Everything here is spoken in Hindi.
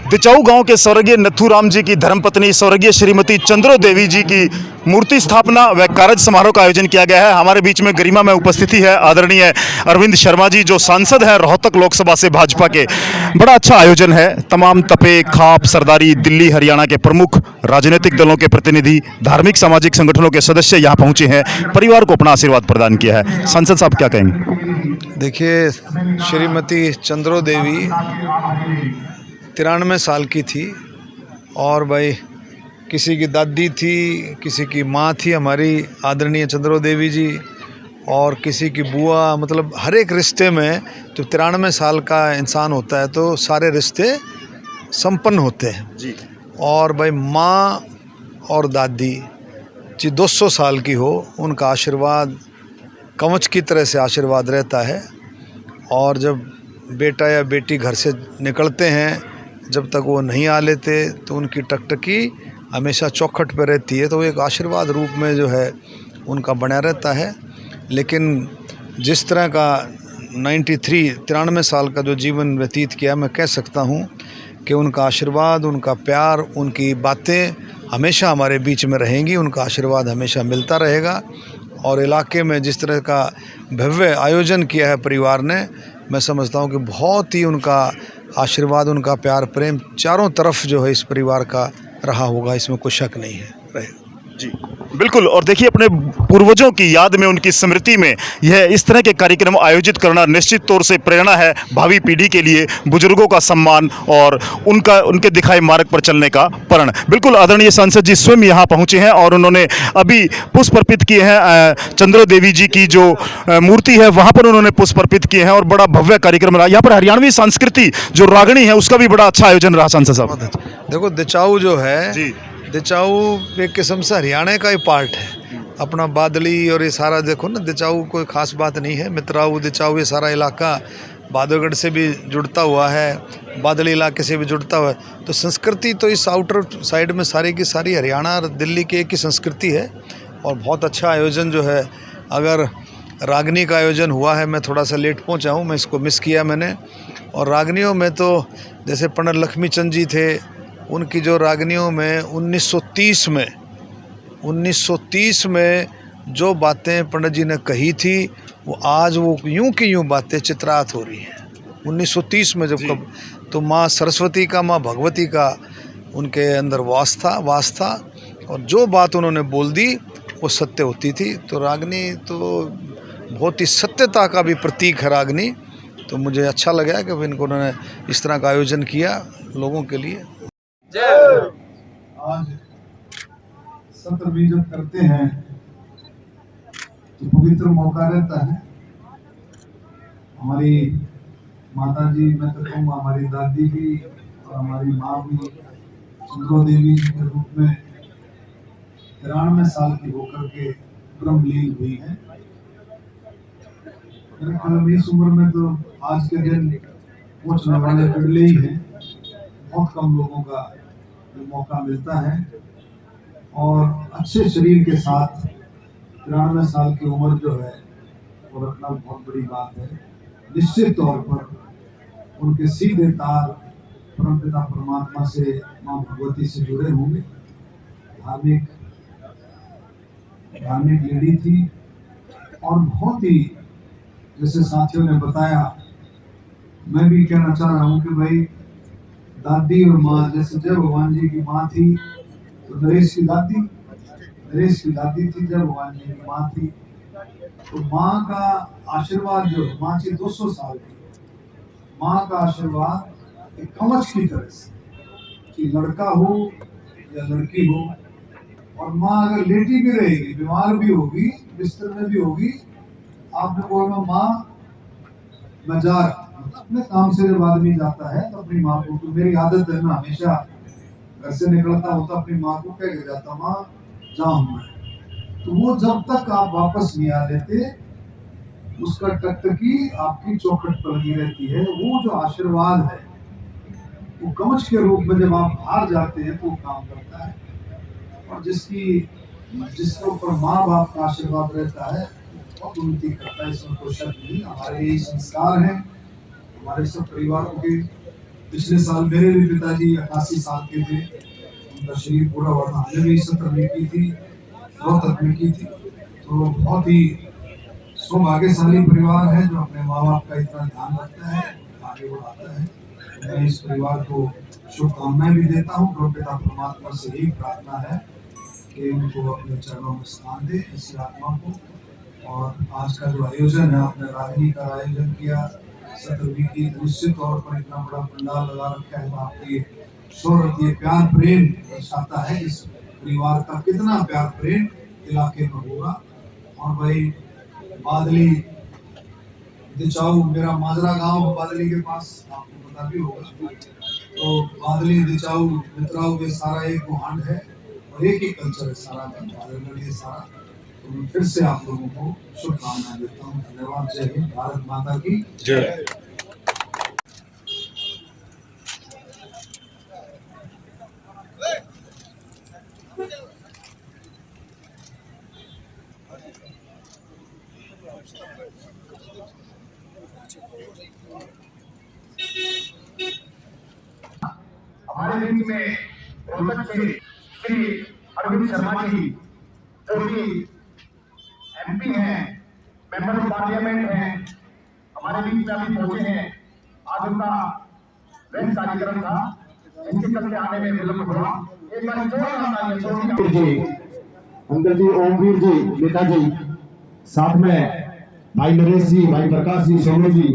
दिचाऊ गांव के स्वर्गीय नथुराम जी की धर्मपत्नी स्वर्गीय श्रीमती चंद्रो देवी जी की मूर्ति स्थापना व कारज समारोह का आयोजन किया गया है। हमारे बीच में गरिमा में उपस्थिति है आदरणीय अरविंद शर्मा जी, जो सांसद हैं रोहतक लोकसभा से भाजपा के। बड़ा अच्छा आयोजन है। तमाम तपे, खाप, सरदारी, दिल्ली, हरियाणा के प्रमुख राजनीतिक दलों के प्रतिनिधि, धार्मिक सामाजिक संगठनों के सदस्य यहाँ पहुंचे हैं, परिवार को अपना आशीर्वाद प्रदान किया है। सांसद साहब क्या कहेंगे? देखिए, श्रीमती चंद्रो देवी 93 साल की थी और भाई किसी की दादी थी, किसी की माँ थी हमारी आदरणीय चंद्रो देवी जी, और किसी की बुआ। मतलब हर एक रिश्ते में जब 93 साल का इंसान होता है तो सारे रिश्ते संपन्न होते हैं जी। और भाई माँ और दादी जी 200 साल की हो, उनका आशीर्वाद कवच की तरह से आशीर्वाद रहता है। और जब बेटा या बेटी घर से निकलते हैं, जब तक वो नहीं आ लेते तो उनकी टकटकी हमेशा चौखट पर रहती है, तो वो एक आशीर्वाद रूप में जो है उनका बना रहता है। लेकिन जिस तरह का 93 साल का जो जीवन व्यतीत किया, मैं कह सकता हूँ कि उनका आशीर्वाद, उनका प्यार, उनकी बातें हमेशा हमारे बीच में रहेंगी, उनका आशीर्वाद हमेशा मिलता रहेगा। और इलाके में जिस तरह का भव्य आयोजन किया है परिवार ने, मैं समझता हूँ कि बहुत ही उनका आशीर्वाद, उनका प्यार, प्रेम चारों तरफ जो है इस परिवार का रहा होगा, इसमें कोई शक नहीं है। रहेगा जी बिल्कुल। और देखिए, अपने पूर्वजों की याद में, उनकी स्मृति में यह इस तरह के कार्यक्रम आयोजित करना निश्चित तौर से प्रेरणा है भावी पीढ़ी के लिए, बुजुर्गों का सम्मान और उनके दिखाए मार्ग पर चलने का प्रण। बिल्कुल, आदरणीय सांसद जी स्वयं यहाँ पहुँचे हैं और उन्होंने अभी पुष्प अर्पित किए हैं। चंद्रो देवी जी की जो मूर्ति है वहाँ पर उन्होंने पुष्प अर्पित किए हैं और बड़ा भव्य कार्यक्रम रहा। यहाँ पर हरियाणवी संस्कृति जो रागणी है उसका भी बड़ा अच्छा आयोजन रहा। सांसद साहब देखो, दिचाऊ जो है जी, दिचाऊ एक किस्म से हरियाणा का ही पार्ट है। अपना बादली और ये सारा देखो ना, दिचाऊ कोई ख़ास बात नहीं है। मित्राऊ, दिचाऊ, ये सारा इलाका बादलगढ़ से भी जुड़ता हुआ है, बादली इलाके से भी जुड़ता हुआ है। तो संस्कृति तो इस आउटर साइड में सारी की सारी हरियाणा और दिल्ली की एक ही संस्कृति है। और बहुत अच्छा आयोजन जो है, अगर रागनी का आयोजन हुआ है, मैं थोड़ा सा लेट पहुँचा हूँ, मैं इसको मिस किया मैंने। और रागनियों में तो जैसे पंडित लक्ष्मी चंद जी थे, उनकी जो रागनियों में 1930 में जो बातें पंडित जी ने कही थी, वो आज वो यूं की यूं बातें चित्रात हो रही हैं। 1930 में जब कब तो माँ सरस्वती का, माँ भगवती का उनके अंदर वास था और जो बात उन्होंने बोल दी वो सत्य होती थी। तो रागनी तो बहुत ही सत्यता का भी प्रतीक है रागनी। तो मुझे अच्छा लगा कि उन्होंने इस तरह का आयोजन किया लोगों के लिए। आज सत्र भी जब करते हैं तो पवित्र मौका रहता है। हमारी माता जी, मैं तो कहूँगा हमारी दादी भी और हमारी माँ भी चंद्रो देवी के रूप में 93 साल की होकर के ब्रह्मलीन हुई है। मेरे ख्याल में इस उम्र में तो आज के दिन पहुँचने वाले बिरले ही हैं। बहुत कम लोगों का मौका मिलता है और अच्छे शरीर के साथ 93 साल की उम्र जो है वो रखना बहुत बड़ी बात है। निश्चित तौर पर उनके सीधे तार परमपिता परमात्मा से, माँ भगवती से जुड़े होंगे। धार्मिक लेडी थी और बहुत ही, जैसे साथियों ने बताया, मैं भी कहना चाह रहा हूँ कि भाई दादी और माँ, जैसे जय भगवान जी की माँ थी तो नरेश की दादी थी, जय भगवान जी की माँ थी। तो माँ का आशीर्वाद जो, माँ की 200 साल की, माँ का आशीर्वाद एक कवच की तरह से, कि लड़का हो या लड़की हो, और माँ अगर लेटी भी रहेगी, बीमार भी होगी, बिस्तर में भी होगी, आपने बोला माँ मैं जा रहा, अपने काम से जब आदमी जाता है तो अपनी माँ को, तो मेरी आदत है, मैं हमेशा घर से निकलता हूँ तो अपनी माँ को कह के जाता, माँ जाऊँ मैं। तो वो जब तक आप वापस नहीं आ लेते, उसका टकटकी आपकी चौखट पर लगी रहती है। वो जो आशीर्वाद है वो कवच के रूप में जब आप बाहर जाते हैं तो वो काम करता है। और जिसके ऊपर माँ बाप का आशीर्वाद रहता है बहुत उन्नति करता है, इसमें कोई शक नहीं। हमारे यही संस्कार हैं हमारे सब परिवारों के। पिछले साल मेरे भी पिताजी 88 साल के थे, उनका शरीर पूरा हुआ था, हमने भी 70 में की थी, रोहतक में की थी। तो बहुत ही सौभाग्यशाली परिवार है जो अपने माँ बाप का इतना ध्यान रखता है, आगे बढ़ाता है। मैं इस परिवार को शुभकामनाएं भी देता हूँ। प्रभु पिता परमात्मा से यही प्रार्थना है कि उनको अपने चरणों में स्थान दे, इसी आत्मा को। और आज का जो आयोजन है, आपने रागनी का आयोजन किया, 17वीं की, निश्चित तौर पर इतना बड़ा पंडाल लगा रखा है, आपकी शोहरत, ये प्यार प्रेम दर्शाता है इस परिवार का कितना प्यार प्रेम इलाके में होगा। और भाई बादली दिचाऊ, मेरा माजरा गांव बादली के पास, आपको पता भी होगा। तो बादली दिचाऊ मित्राऊ ये सारा एक गुहांड है और एक ही कल्चर है सारा का, ये सारा। तो मैं फिर से आप लोगों को शुभकामनाएं देता हूँ। धन्यवाद। जय हिंद, भारत माता की जय। हमारे बीच में रोहतक से श्री अरविंद शर्मा जी, जो कि एमपी हैं, मेंबर ऑफ पार्लियामेंट हैं, हमारे बीच में अभी पहुंचे हैं। आज उनका वेस्ट कार्यक्रम था, जिसके चलते आने में विलंब हुआ। एक बार जोरदार जी, अंकल जी, ओमवीर जी, नेता जी, साथ में भाई नरेश जी, भाई प्रकाश जी, सोनू जी,